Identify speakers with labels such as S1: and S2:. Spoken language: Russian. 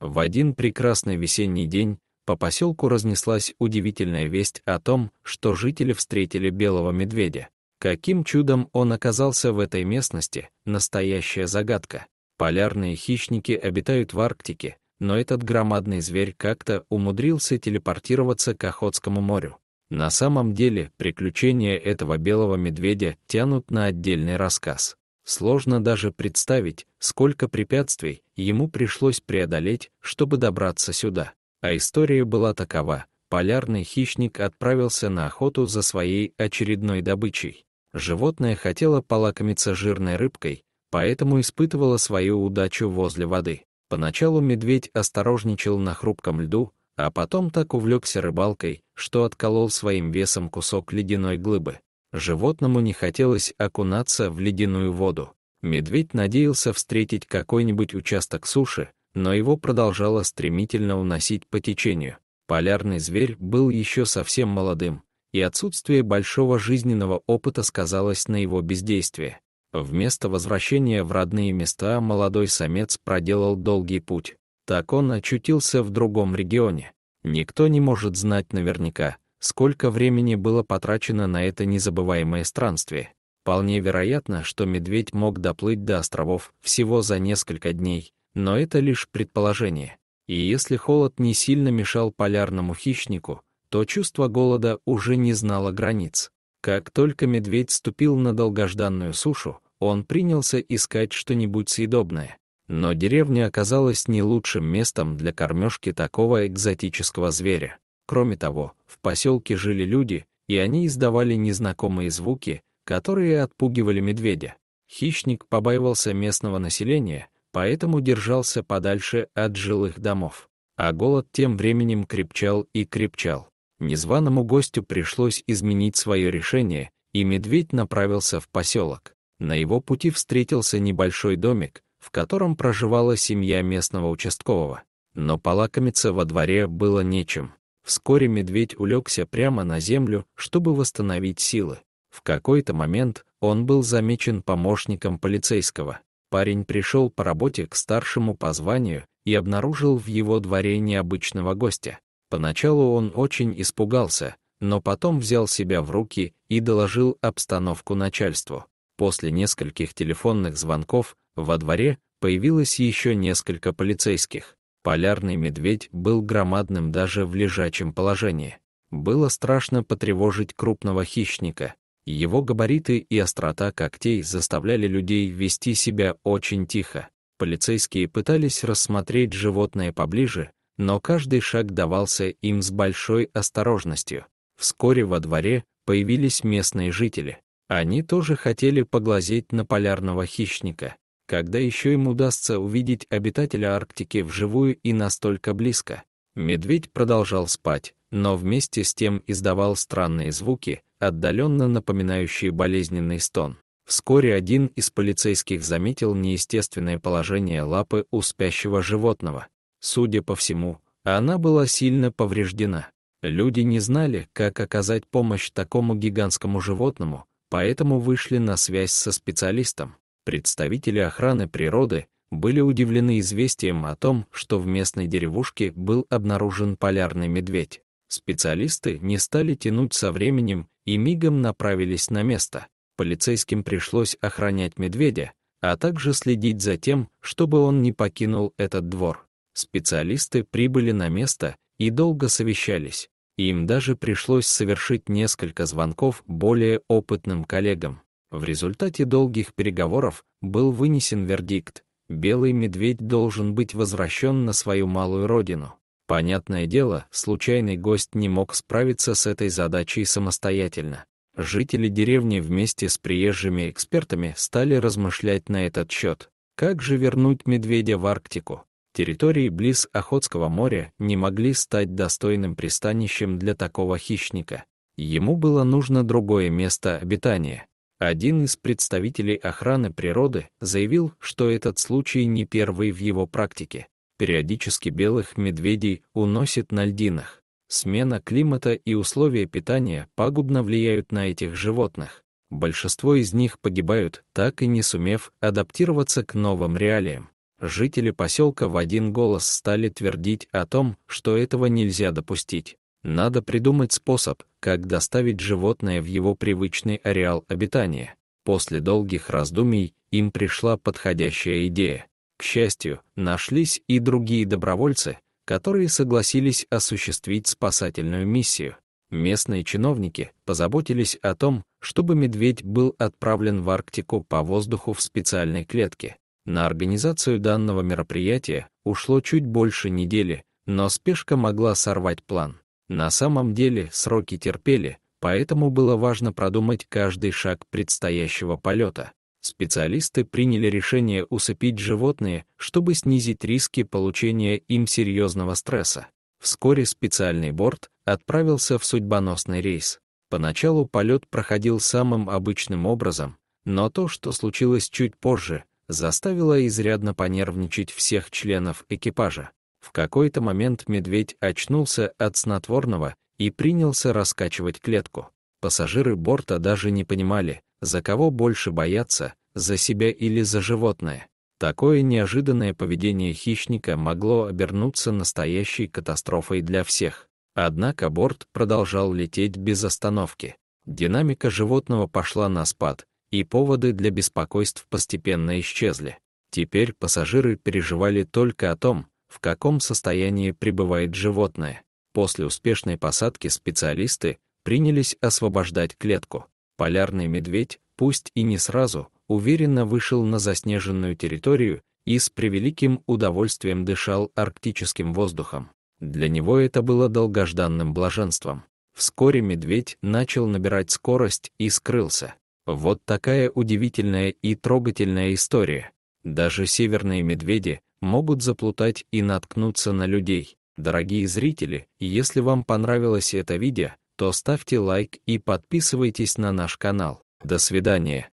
S1: В один прекрасный весенний день по поселку разнеслась удивительная весть о том, что жители встретили белого медведя. Каким чудом он оказался в этой местности – настоящая загадка. Полярные хищники обитают в Арктике, но этот громадный зверь как-то умудрился телепортироваться к Охотскому морю. На самом деле, приключения этого белого медведя тянут на отдельный рассказ. Сложно даже представить, сколько препятствий ему пришлось преодолеть, чтобы добраться сюда. А история была такова: полярный хищник отправился на охоту за своей очередной добычей. Животное хотело полакомиться жирной рыбкой, поэтому испытывало свою удачу возле воды. Поначалу медведь осторожничал на хрупком льду, а потом так увлекся рыбалкой, что отколол своим весом кусок ледяной глыбы. Животному не хотелось окунаться в ледяную воду. Медведь надеялся встретить какой-нибудь участок суши, но его продолжало стремительно уносить по течению. Полярный зверь был еще совсем молодым, и отсутствие большого жизненного опыта сказалось на его бездействии. Вместо возвращения в родные места молодой самец проделал долгий путь. Так он очутился в другом регионе. Никто не может знать наверняка, сколько времени было потрачено на это незабываемое странствие. Вполне вероятно, что медведь мог доплыть до островов всего за несколько дней, но это лишь предположение. И если холод не сильно мешал полярному хищнику, то чувство голода уже не знало границ. Как только медведь ступил на долгожданную сушу, он принялся искать что-нибудь съедобное. Но деревня оказалась не лучшим местом для кормежки такого экзотического зверя. Кроме того, в поселке жили люди, и они издавали незнакомые звуки, которые отпугивали медведя. Хищник побаивался местного населения, поэтому держался подальше от жилых домов. А голод тем временем крепчал и крепчал. Незваному гостю пришлось изменить свое решение, и медведь направился в поселок. На его пути встретился небольшой домик, в котором проживала семья местного участкового. Но полакомиться во дворе было нечем. Вскоре медведь улегся прямо на землю, чтобы восстановить силы. В какой-то момент он был замечен помощником полицейского. Парень пришел по работе к старшему по званию и обнаружил в его дворе необычного гостя. Поначалу он очень испугался, но потом взял себя в руки и доложил обстановку начальству. После нескольких телефонных звонков во дворе появилось еще несколько полицейских. Полярный медведь был громадным даже в лежачем положении. Было страшно потревожить крупного хищника. Его габариты и острота когтей заставляли людей вести себя очень тихо. Полицейские пытались рассмотреть животное поближе, но каждый шаг давался им с большой осторожностью. Вскоре во дворе появились местные жители. Они тоже хотели поглазеть на полярного хищника. Когда еще им удастся увидеть обитателя Арктики вживую и настолько близко? Медведь продолжал спать, но вместе с тем издавал странные звуки, отдаленно напоминающие болезненный стон. Вскоре один из полицейских заметил неестественное положение лапы у спящего животного. Судя по всему, она была сильно повреждена. Люди не знали, как оказать помощь такому гигантскому животному, поэтому вышли на связь со специалистом. Представители охраны природы были удивлены известием о том, что в местной деревушке был обнаружен полярный медведь. Специалисты не стали тянуть со временем и мигом направились на место. Полицейским пришлось охранять медведя, а также следить за тем, чтобы он не покинул этот двор. Специалисты прибыли на место и долго совещались. Им даже пришлось совершить несколько звонков более опытным коллегам. В результате долгих переговоров был вынесен вердикт: белый медведь должен быть возвращен на свою малую родину. Понятное дело, случайный гость не мог справиться с этой задачей самостоятельно. Жители деревни вместе с приезжими экспертами стали размышлять на этот счет. Как же вернуть медведя в Арктику? Территории близ Охотского моря не могли стать достойным пристанищем для такого хищника. Ему было нужно другое место обитания. Один из представителей охраны природы заявил, что этот случай не первый в его практике. Периодически белых медведей уносит на льдинах. Смена климата и условия питания пагубно влияют на этих животных. Большинство из них погибают, так и не сумев адаптироваться к новым реалиям. Жители поселка в один голос стали твердить о том, что этого нельзя допустить. Надо придумать способ, как доставить животное в его привычный ареал обитания. После долгих раздумий им пришла подходящая идея. К счастью, нашлись и другие добровольцы, которые согласились осуществить спасательную миссию. Местные чиновники позаботились о том, чтобы медведь был отправлен в Арктику по воздуху в специальной клетке. На организацию данного мероприятия ушло чуть больше недели, но спешка могла сорвать план. На самом деле сроки терпели, поэтому было важно продумать каждый шаг предстоящего полета. Специалисты приняли решение усыпить животные, чтобы снизить риски получения им серьезного стресса. Вскоре специальный борт отправился в судьбоносный рейс. Поначалу полет проходил самым обычным образом, но то, что случилось чуть позже, заставило изрядно понервничать всех членов экипажа. В какой-то момент медведь очнулся от снотворного и принялся раскачивать клетку. Пассажиры борта даже не понимали, за кого больше бояться, за себя или за животное. Такое неожиданное поведение хищника могло обернуться настоящей катастрофой для всех. Однако борт продолжал лететь без остановки. Динамика животного пошла на спад, и поводы для беспокойств постепенно исчезли. Теперь пассажиры переживали только о том, в каком состоянии пребывает животное. После успешной посадки специалисты принялись освобождать клетку. Полярный медведь, пусть и не сразу, уверенно вышел на заснеженную территорию и с превеликим удовольствием дышал арктическим воздухом. Для него это было долгожданным блаженством. Вскоре медведь начал набирать скорость и скрылся. Вот такая удивительная и трогательная история. Даже северные медведи могут заплутать и наткнуться на людей. Дорогие зрители, если вам понравилось это видео, то ставьте лайк и подписывайтесь на наш канал. До свидания.